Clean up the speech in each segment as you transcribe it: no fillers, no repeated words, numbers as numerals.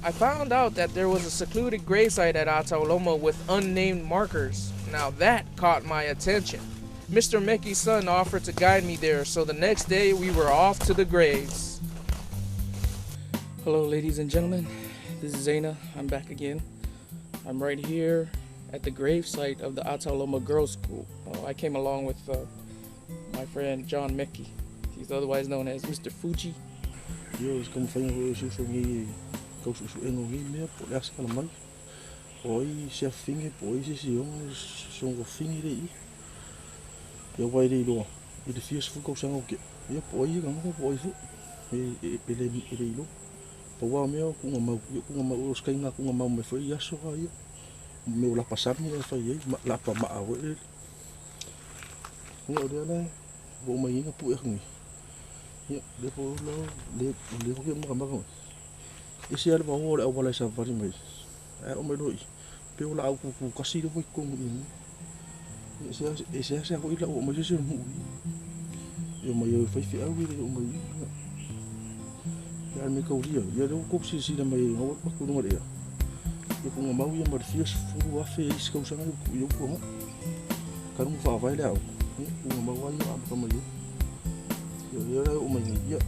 I found out that there was a secluded gravesite at Atauloma with unnamed markers. Now that caught my attention. Mr. Mickey's son offered to guide me there, so the next day we were off to the graves. Hello ladies and gentlemen, this is Zena. I'm back again. I'm right here at the gravesite of the Atauloma Girls School. I came along with my friend John Mickey. He's otherwise known as Mr. Fuji. Kau susu engongi mea po le asa kalamai. Oi se finge po i se songo finge rei. Ia wai rei loa. I te fias fu kau sanga ke. Ia po i ngamo po i fu. E pele mi rei lo. Pa wa mea kunga mau os kainga kunga mau me foi aso ha ia. Me la pasar ni fa ia la pa ma awe. Ni ode ala bo mai nga pu e ngi. Ia le po lo le ko ke mo isi ala ba ora o wala sa vari mai o mai roi pe ola au ku kasi do foi ko ni isi asa ko ila o mai se mu yo mai o fai fi au ri o mai ya me ko ria ya do ko si na mai o ko no ria yo ko mau ya mar fios fu a fe is ko sanga yo ko ka no fa vai la ko mau wa yo am ko mai yo o mai ya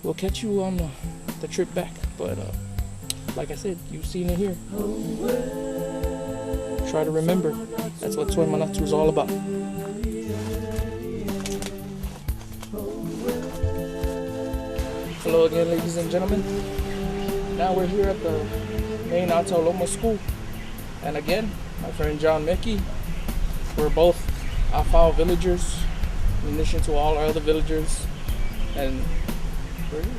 We'll catch you on the trip back, but like I said, you've seen it here. Try to remember, that's what Toy Manatu is all about. Hello again, ladies and gentlemen. Now we're here at the main Atauloma school, and again, my friend John Mickey. We're both Afao villagers, in addition to all our other villagers, and we're here.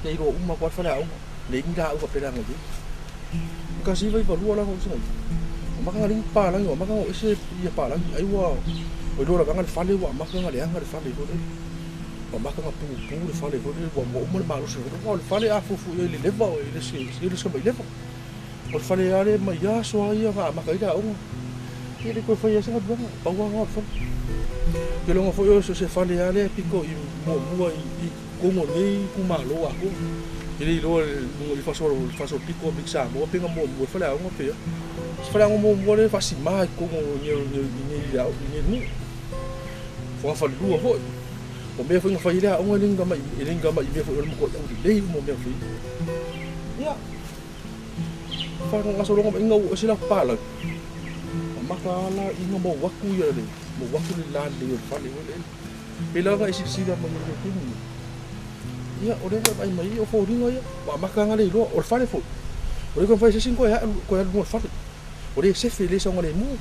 Dei ro uma kwat fa lao le nda u pa pela ngi ka si vai pa lu la ko so ma ka ling pa lang ma ka o se ya pa lang ai wa o do la ga fa le wa ma ka le nga fa le ko de ma ka pu le fa le ko de wa mo ma lo se ko fa le a fu le le va o le se so ba le va o fa le ale ma ya so ai ga ma ka ida o ke ko fa ya sa ba pa wa nga fa ke lo nga fo yo so se fa le ale piko i mo i como nei kuma lo ako ele lo mo faso pico mixa mo pinga mo fa la ngo pe fa la mo le fa si mai como ni ya ni fo fa lu fo o me fo nga fa ila ngo ninga mai me fo mo ko le mo me fi ya fa nga so lo ngo ngo sila pala makala inga mo waku ya le mo waku le la le fa le pela ga isi sila mo le ku ia ore vai mai o fo ringo ia wa maka ngale lo o fale fo ore ko fai se 5 ko ya mo fale ore se fele so ngale mu